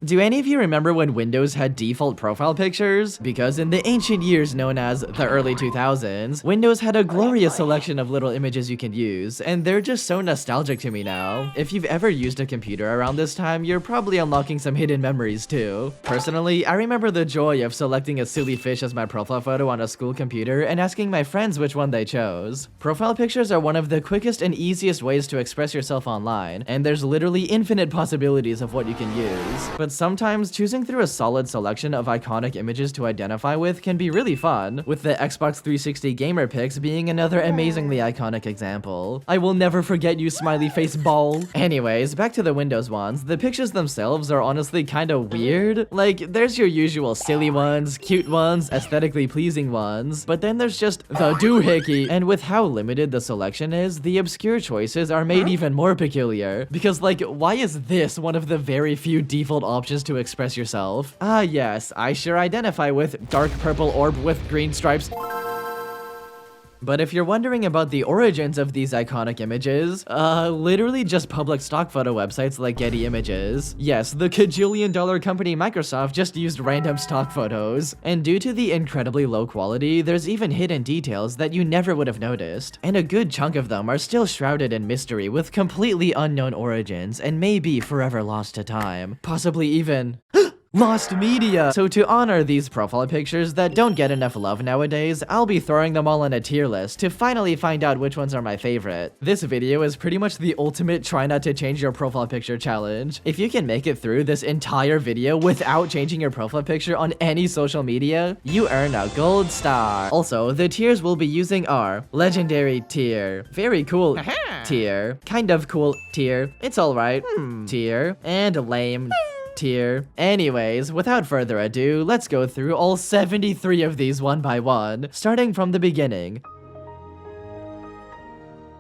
Do any of you remember when Windows had default profile pictures? Because in the ancient years known as the early 2000s, Windows had a glorious selection of little images you can use, and they're just so nostalgic to me now. If you've ever used a computer around this time, you're probably unlocking some hidden memories too. Personally, I remember the joy of selecting a silly fish as my profile photo on a school computer and asking my friends which one they chose. Profile pictures are one of the quickest and easiest ways to express yourself online, and there's literally infinite possibilities of what you can use. But sometimes choosing through a solid selection of iconic images to identify with can be really fun, with the Xbox 360 gamer pics being another amazingly iconic example. I will never forget you, smiley face ball. Anyways, back to the Windows ones. The pictures themselves are honestly kinda weird. Like, there's your usual silly ones, cute ones, aesthetically pleasing ones, but then there's just the doohickey. And with how limited the selection is, the obscure choices are made even more peculiar. Because like, why is this one of the very few default options to express yourself? Ah yes, I sure identify with dark purple orb with green stripes. But if you're wondering about the origins of these iconic images, literally just public stock photo websites like Getty Images. Yes, the kajillion-dollar company Microsoft just used random stock photos. And due to the incredibly low quality, there's even hidden details that you never would have noticed. And a good chunk of them are still shrouded in mystery with completely unknown origins and may be forever lost to time. Possibly even lost media! So to honor these profile pictures that don't get enough love nowadays, I'll be throwing them all in a tier list to finally find out which ones are my favorite. This video is pretty much the ultimate try not to change your profile picture challenge. If you can make it through this entire video without changing your profile picture on any social media, you earn a gold star. Also, the tiers we'll be using are legendary tier, very cool tier, kind of cool tier, it's alright tier, and lame tier. Anyways, without further ado, let's go through all 73 of these one by one, starting from the beginning.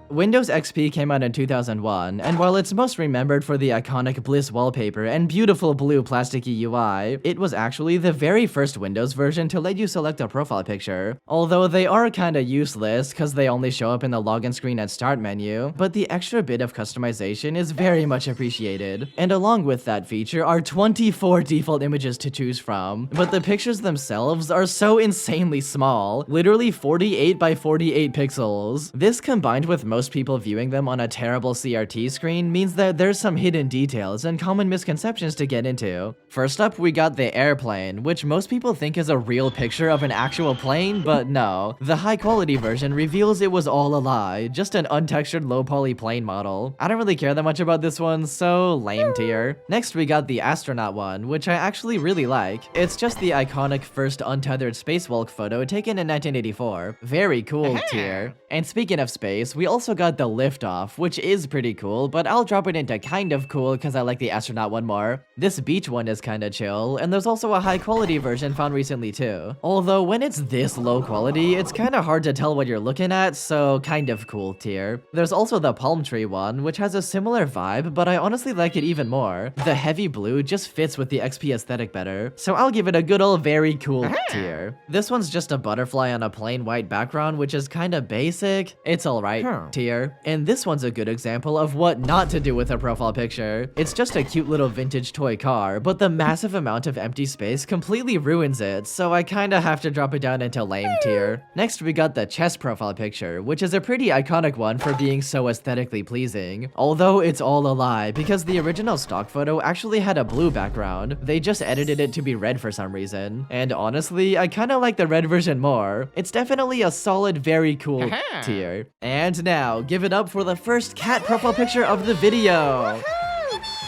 Windows XP came out in 2001, and while it's most remembered for the iconic Bliss wallpaper and beautiful blue plasticky UI, it was actually the very first Windows version to let you select a profile picture. Although they are kinda useless cause they only show up in the login screen and start menu, but the extra bit of customization is very much appreciated. And along with that feature are 24 default images to choose from, but the pictures themselves are so insanely small, literally 48 by 48 pixels. This combined with most people viewing them on a terrible CRT screen means that there's some hidden details and common misconceptions to get into. First up, we got the airplane, which most people think is a real picture of an actual plane, but no. The high quality version reveals it was all a lie, just an untextured low poly plane model. I don't really care that much about this one, so lame tier. Next we got the astronaut one, which I actually really like. It's just the iconic first untethered spacewalk photo taken in 1984. Very cool tier. And speaking of space, we also got the liftoff, which is pretty cool, but I'll drop it into kind of cool because I like the astronaut one more. This beach one is kinda chill, and there's also a high quality version found recently too. Although when it's this low quality, it's kinda hard to tell what you're looking at, so kind of cool tier. There's also the palm tree one, which has a similar vibe, but I honestly like it even more. The heavy blue just fits with the XP aesthetic better, so I'll give it a good old very cool tier. This one's just a butterfly on a plain white background, which is kinda basic. It's alright tier. And this one's a good example of what not to do with a profile picture. It's just a cute little vintage toy car, but the massive amount of empty space completely ruins it, so I kinda have to drop it down into lame tier. Next we got the chest profile picture, which is a pretty iconic one for being so aesthetically pleasing. Although it's all a lie, because the original stock photo actually had a blue background. They just edited it to be red for some reason. And honestly, I kinda like the red version more. It's definitely a solid, very cool tier. And now, give it up for the first cat profile picture of the video!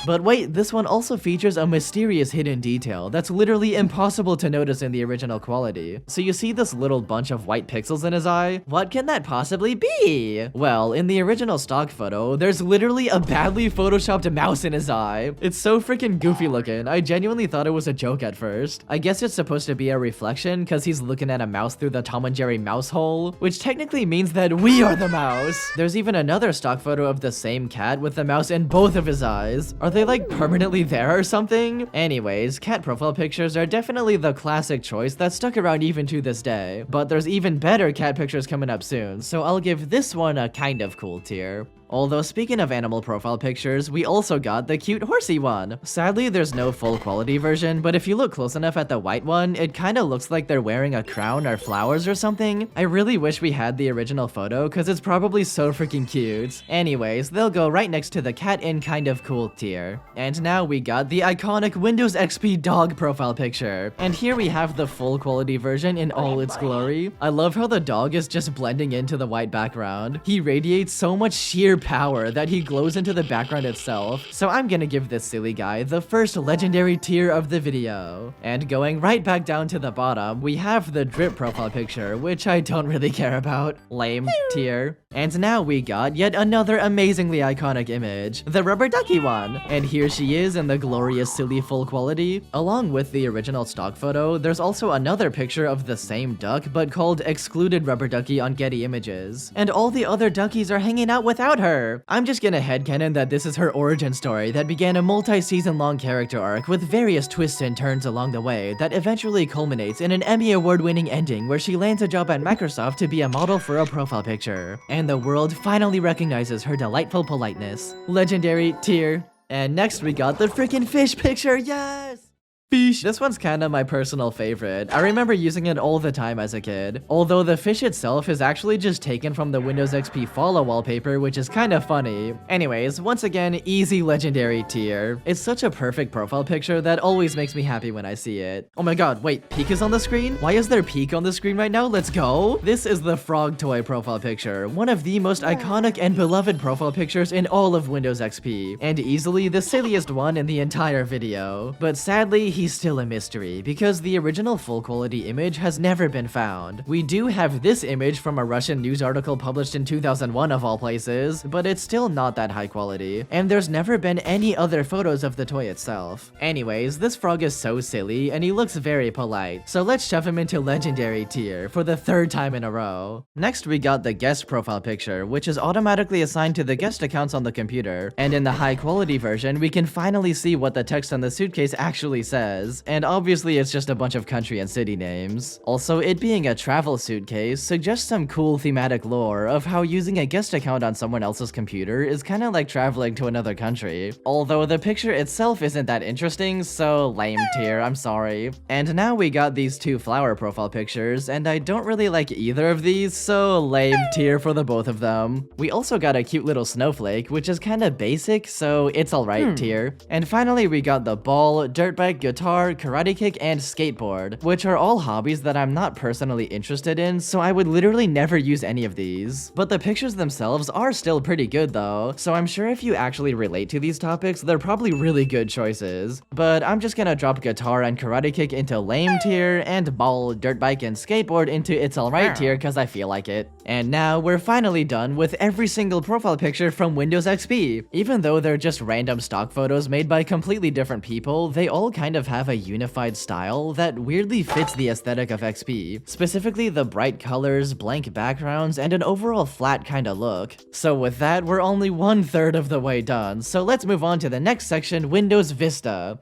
But wait, this one also features a mysterious hidden detail that's literally impossible to notice in the original quality. So you see this little bunch of white pixels in his eye? What can that possibly be? Well, in the original stock photo, there's literally a badly photoshopped mouse in his eye. It's so freaking goofy looking, I genuinely thought it was a joke at first. I guess it's supposed to be a reflection cause he's looking at a mouse through the Tom and Jerry mouse hole, which technically means that we are the mouse. There's even another stock photo of the same cat with the mouse in both of his eyes. Are they like permanently there or something? Anyways, cat profile pictures are definitely the classic choice that stuck around even to this day, but there's even better cat pictures coming up soon, so I'll give this one a kind of cool tier. Although speaking of animal profile pictures, we also got the cute horsey one. Sadly, there's no full quality version, but if you look close enough at the white one, it kinda looks like they're wearing a crown or flowers or something. I really wish we had the original photo, cause it's probably so freaking cute. Anyways, they'll go right next to the cat in kind of cool tier. And now we got the iconic Windows XP dog profile picture. And here we have the full quality version in all its glory. I love how the dog is just blending into the white background. He radiates so much sheer power that he glows into the background itself. So I'm gonna give this silly guy the first legendary tier of the video. And going right back down to the bottom, we have the drip profile picture, which I don't really care about. Lame tier. And now we got yet another amazingly iconic image, the rubber ducky one. And here she is in the glorious silly full quality. Along with the original stock photo, there's also another picture of the same duck, but called excluded rubber ducky on Getty Images. And all the other duckies are hanging out without her. I'm just gonna headcanon that this is her origin story that began a multi-season long character arc with various twists and turns along the way that eventually culminates in an Emmy award-winning ending where she lands a job at Microsoft to be a model for a profile picture. And the world finally recognizes her delightful politeness. Legendary tier. And next we got the freaking fish picture, yes! Fish. This one's kinda my personal favorite. I remember using it all the time as a kid. Although the fish itself is actually just taken from the Windows XP follow wallpaper, which is kinda funny. Anyways, once again, easy legendary tier. It's such a perfect profile picture that always makes me happy when I see it. Oh my god, wait, Peek is on the screen? Why is there Peek on the screen right now? Let's go! This is the frog toy profile picture, one of the most iconic and beloved profile pictures in all of Windows XP, and easily the silliest one in the entire video. But sadly, he's still a mystery, because the original full quality image has never been found. We do have this image from a Russian news article published in 2001 of all places, but it's still not that high quality, and there's never been any other photos of the toy itself. Anyways, this frog is so silly, and he looks very polite, so let's shove him into legendary tier for the third time in a row. Next we got the guest profile picture, which is automatically assigned to the guest accounts on the computer, and in the high quality version we can finally see what the text on the suitcase actually says. And obviously it's just a bunch of country and city names. Also, it being a travel suitcase suggests some cool thematic lore of how using a guest account on someone else's computer is kinda like traveling to another country. Although the picture itself isn't that interesting, so lame tier, I'm sorry. And now we got these two flower profile pictures, and I don't really like either of these, so lame tier for the both of them. We also got a cute little snowflake, which is kinda basic, so it's alright tier. And finally we got the ball, dirt bike, guitar, karate kick, and skateboard, which are all hobbies that I'm not personally interested in, so I would literally never use any of these. But the pictures themselves are still pretty good though, so I'm sure if you actually relate to these topics, they're probably really good choices. But I'm just gonna drop guitar and karate kick into lame tier, and ball, dirt bike, and skateboard into it's alright tier cause I feel like it. And now we're finally done with every single profile picture from Windows XP. Even though they're just random stock photos made by completely different people, they all kind of have a unified style that weirdly fits the aesthetic of XP, specifically the bright colors, blank backgrounds, and an overall flat kinda look. So with that, we're only 1/3 of the way done, so let's move on to the next section, Windows Vista.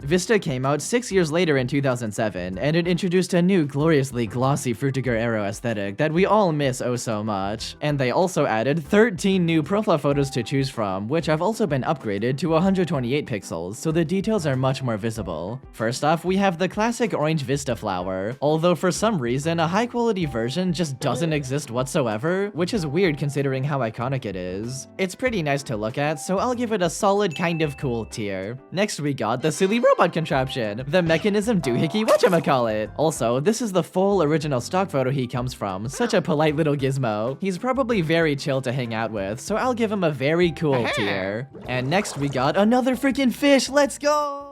Vista came out 6 years later in 2007, and it introduced a new gloriously glossy Frutiger Arrow aesthetic that we all miss oh so much. And they also added 13 new profile photos to choose from, which have also been upgraded to 128 pixels, so the details are much more visible. First off, we have the classic orange Vista flower, although for some reason a high quality version just doesn't exist whatsoever, which is weird considering how iconic it is. It's pretty nice to look at, so I'll give it a solid kind of cool tier. Next we got the silly robot contraption, the mechanism doohickey whatchamacallit. Also, this is the full original stock photo he comes from, such a polite little gizmo. He's probably very chill to hang out with, so I'll give him a very cool tier. And next we got another freaking fish, let's go!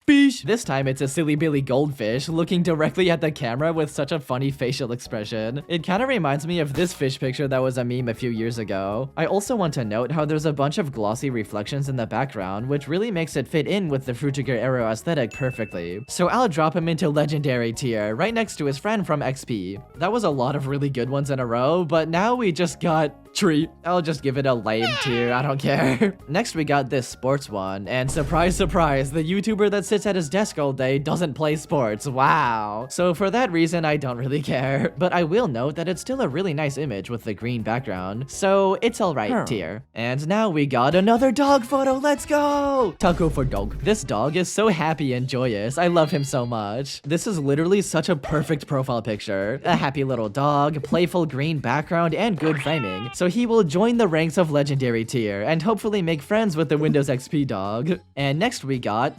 Fish. This time it's a silly Billy goldfish looking directly at the camera with such a funny facial expression. It kind of reminds me of this fish picture that was a meme a few years ago. I also want to note how there's a bunch of glossy reflections in the background, which really makes it fit in with the Frutiger Arrow aesthetic perfectly. So I'll drop him into legendary tier, right next to his friend from XP. That was a lot of really good ones in a row, but now we just got Tree. I'll just give it a lame tier, I don't care. Next we got this sports one, and surprise surprise, the YouTuber that sits at his desk all day doesn't play sports, wow. So for that reason I don't really care, but I will note that it's still a really nice image with the green background, so it's alright tier. And now we got another dog photo, let's go! Taco for dog. This dog is so happy and joyous, I love him so much. This is literally such a perfect profile picture. A happy little dog, playful green background, and good framing. So he will join the ranks of legendary tier and hopefully make friends with the Windows XP dog. And next we got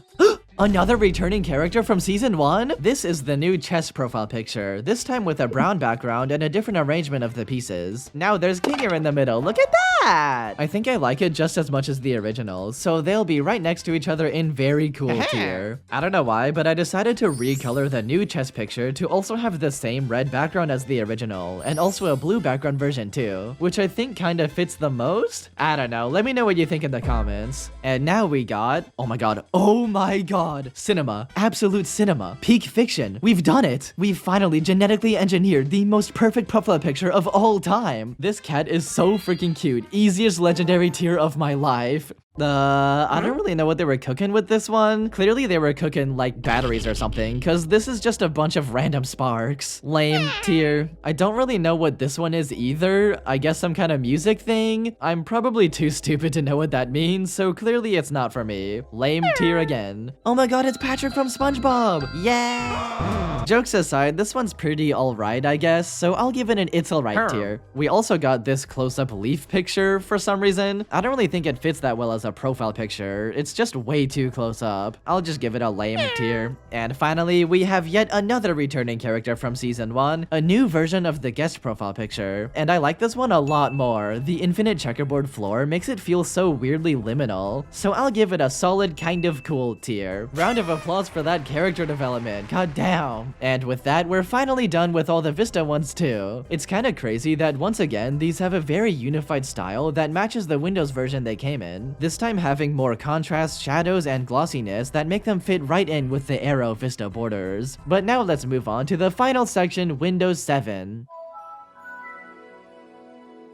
another returning character from Season 1? This is the new chess profile picture, this time with a brown background and a different arrangement of the pieces. Now there's Kinger in the middle, look at that! I think I like it just as much as the original, so they'll be right next to each other in very cool tier. I don't know why, but I decided to recolor the new chess picture to also have the same red background as the original, and also a blue background version too, which I think kinda fits the most? I don't know, let me know what you think in the comments. And now we got, oh my god, cinema, absolute cinema, peak fiction. We've done it. We've finally genetically engineered the most perfect profile picture of all time. This cat is so freaking cute. Easiest legendary tier of my life. I don't really know what they were cooking with this one. Clearly they were cooking like batteries or something, cause this is just a bunch of random sparks. Lame tier. I don't really know what this one is either. I guess some kind of music thing? I'm probably too stupid to know what that means, so clearly it's not for me. Lame tier again. Oh my god, it's Patrick from SpongeBob! Yeah! Jokes aside, this one's pretty alright, I guess, so I'll give it an it's alright tier. We also got this close-up leaf picture for some reason. I don't really think it fits that well as a profile picture. It's just way too close up. I'll just give it a lame tier. And finally, we have yet another returning character from Season 1, a new version of the guest profile picture. And I like this one a lot more. The infinite checkerboard floor makes it feel so weirdly liminal. So I'll give it a solid kind of cool tier. Round of applause for that character development, god damn. And with that, we're finally done with all the Vista ones too. It's kinda crazy that once again, these have a very unified style that matches the Windows version they came in. This time having more contrast, shadows, and glossiness that make them fit right in with the Arrow Vista borders. But now let's move on to the final section, Windows 7.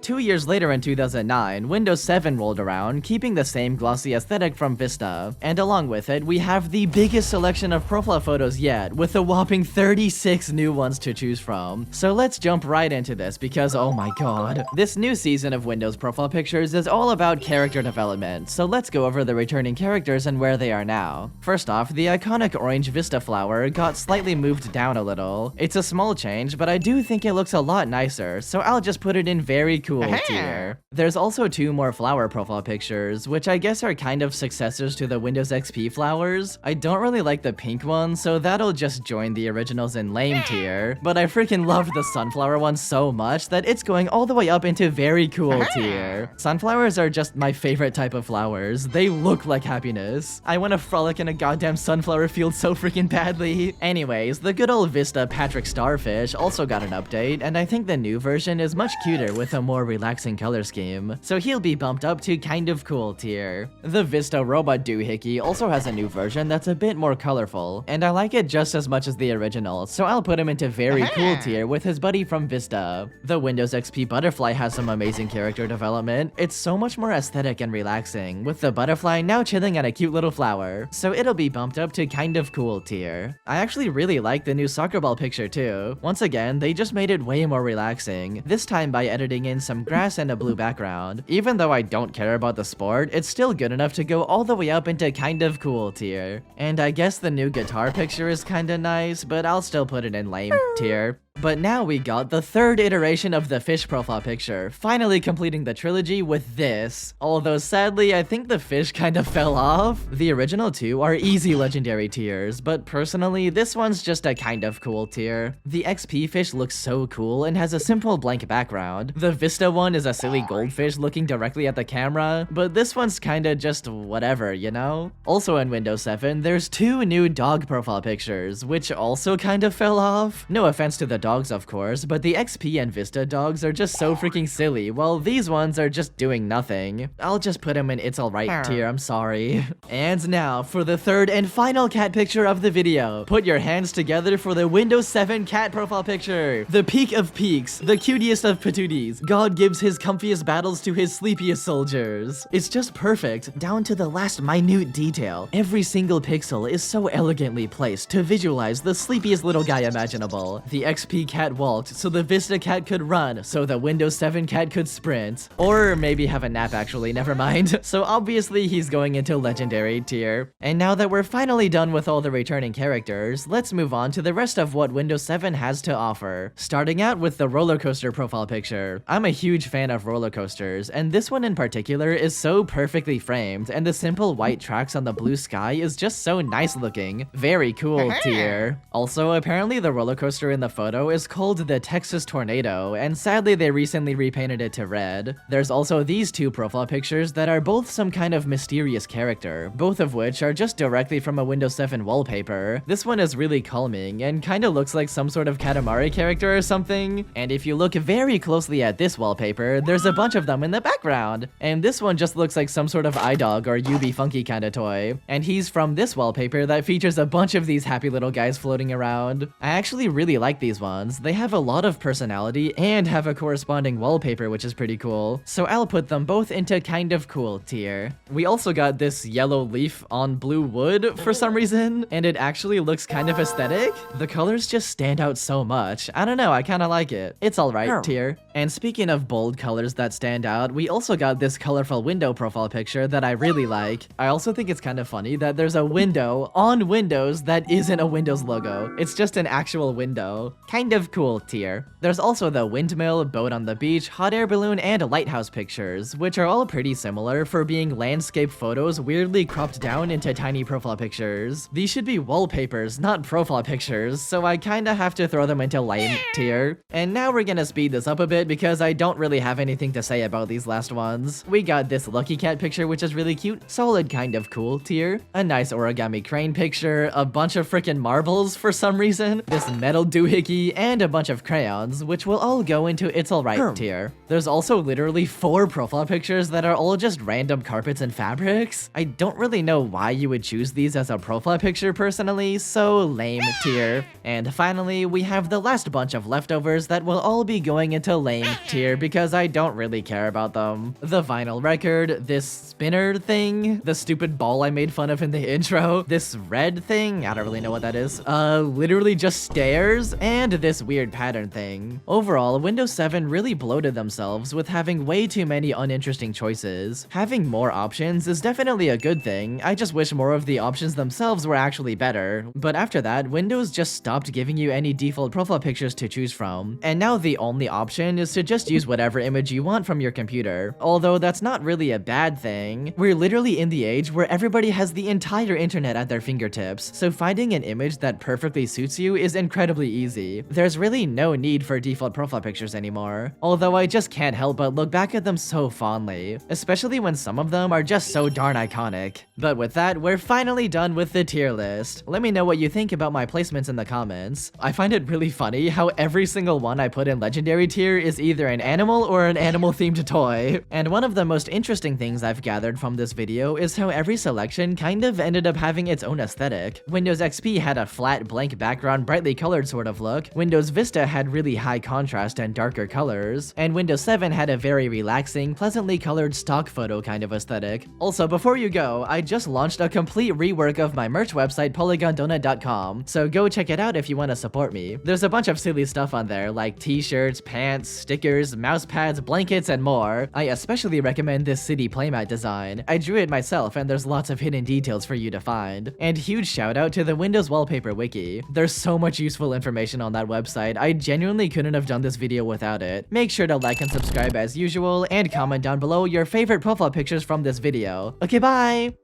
2 years later in 2009, Windows 7 rolled around, keeping the same glossy aesthetic from Vista. And along with it, we have the biggest selection of profile photos yet, with a whopping 36 new ones to choose from. So let's jump right into this because oh my god. This new season of Windows profile pictures is all about character development, so let's go over the returning characters and where they are now. First off, the iconic orange Vista flower got slightly moved down a little. It's a small change, but I do think it looks a lot nicer, so I'll just put it in very cool tier. There's also 2 more flower profile pictures, which I guess are kind of successors to the Windows XP flowers. I don't really like the pink one, so that'll just join the originals in lame tier, but I freaking love the sunflower one so much that it's going all the way up into very cool tier. Sunflowers are just my favorite type of flowers. They look like happiness. I want to frolic in a goddamn sunflower field so freaking badly. Anyways, the good old Vista Patrick Starfish also got an update, and I think the new version is much cuter with a more relaxing color scheme, so he'll be bumped up to kind of cool tier. The Vista Robot Doohickey also has a new version that's a bit more colorful, and I like it just as much as the original, so I'll put him into very cool tier with his buddy from Vista. The Windows XP Butterfly has some amazing character development. It's so much more aesthetic and relaxing, with the butterfly now chilling at a cute little flower, so it'll be bumped up to kind of cool tier. I actually really like the new soccer ball picture too. Once again, they just made it way more relaxing, this time by editing in some grass and a blue background. Even though I don't care about the sport, it's still good enough to go all the way up into kind of cool tier. And I guess the new guitar picture is kinda nice, but I'll still put it in lame tier. But now we got the 3rd iteration of the fish profile picture, finally completing the trilogy with this. Although sadly, I think the fish kind of fell off. The original 2 are easy legendary tiers, but personally, this one's just a kind of cool tier. The XP fish looks so cool and has a simple blank background. The Vista one is a silly goldfish looking directly at the camera, but this one's kinda just whatever, you know? Also in Windows 7, there's 2 new dog profile pictures, which also kind of fell off. No offense to the dog dogs, of course, but the XP and Vista dogs are just so freaking silly, while these ones are just doing nothing. I'll just put them in it's alright tier, I'm sorry. And now, for the third and final cat picture of the video. Put your hands together for the Windows 7 cat profile picture. The peak of peaks, the cutiest of patooties. God gives his comfiest battles to his sleepiest soldiers. It's just perfect, down to the last minute detail. Every single pixel is so elegantly placed to visualize the sleepiest little guy imaginable. The XP cat walked, so the Vista cat could run, so the Windows 7 cat could sprint. Or maybe have a nap actually, never mind. So obviously he's going into legendary tier. And now that we're finally done with all the returning characters, let's move on to the rest of what Windows 7 has to offer. Starting out with the roller coaster profile picture. I'm a huge fan of roller coasters, and this one in particular is so perfectly framed, and the simple white tracks on the blue sky is just so nice looking. Very cool tier. Also, apparently the roller coaster in the photo is called the Texas Tornado, and sadly they recently repainted it to red. There's also these two profile pictures that are both some kind of mysterious character, both of which are just directly from a Windows 7 wallpaper. This one is really calming and kinda looks like some sort of Katamari character or something. And if you look very closely at this wallpaper, there's a bunch of them in the background. And this one just looks like some sort of iDog or UB Funky kinda toy. And he's from this wallpaper that features a bunch of these happy little guys floating around. I actually really like these ones. They have a lot of personality and have a corresponding wallpaper, which is pretty cool. So I'll put them both into kind of cool tier. We also got this yellow leaf on blue wood for some reason, and it actually looks kind of aesthetic. The colors just stand out so much. I don't know, I kinda like it. It's alright tier. And speaking of bold colors that stand out, we also got this colorful window profile picture that I really like. I also think it's kind of funny that there's a window on Windows that isn't a Windows logo. It's just an actual window. Kind of cool tier. There's also the windmill, boat on the beach, hot air balloon, and lighthouse pictures, which are all pretty similar for being landscape photos weirdly cropped down into tiny profile pictures. These should be wallpapers, not profile pictures, so I kinda have to throw them into lame tier. And now we're gonna speed this up a bit because I don't really have anything to say about these last ones. We got this Lucky Cat picture, which is really cute, solid kind of cool tier. A nice origami crane picture, a bunch of freaking marbles for some reason, this metal doohickey, and a bunch of crayons, which will all go into it's alright tier. There's also literally 4 profile pictures that are all just random carpets and fabrics. I don't really know why you would choose these as a profile picture personally, so lame tier. And finally, we have the last bunch of leftovers that will all be going into lame tier because I don't really care about them. The vinyl record, this spinner thing, the stupid ball I made fun of in the intro, this red thing, I don't really know what that is, literally just stairs, and this weird pattern thing. Overall, Windows 7 really bloated themselves with having way too many uninteresting choices. Having more options is definitely a good thing, I just wish more of the options themselves were actually better. But after that, Windows just stopped giving you any default profile pictures to choose from, and now the only option is to just use whatever image you want from your computer. Although that's not really a bad thing. We're literally in the age where everybody has the entire internet at their fingertips, so finding an image that perfectly suits you is incredibly easy. There's really no need for default profile pictures anymore. Although I just can't help but look back at them so fondly, especially when some of them are just so darn iconic. But with that, we're finally done with the tier list. Let me know what you think about my placements in the comments. I find it really funny how every single one I put in legendary tier is either an animal or an animal-themed toy. And one of the most interesting things I've gathered from this video is how every selection kind of ended up having its own aesthetic. Windows XP had a flat, blank background, brightly colored sort of look. Windows Vista had really high contrast and darker colors. And Windows 7 had a very relaxing, pleasantly colored stock photo kind of aesthetic. Also, before you go, I just launched a complete rework of my merch website, polygondonut.com, so go check it out if you want to support me. There's a bunch of silly stuff on there, like t-shirts, pants, stickers, mouse pads, blankets, and more. I especially recommend this city playmat design. I drew it myself, and there's lots of hidden details for you to find. And huge shout out to the Windows Wallpaper Wiki. There's so much useful information on that website, I genuinely couldn't have done this video without it. Make sure to like and subscribe as usual, and comment down below your favorite profile pictures from this video. Okay, bye!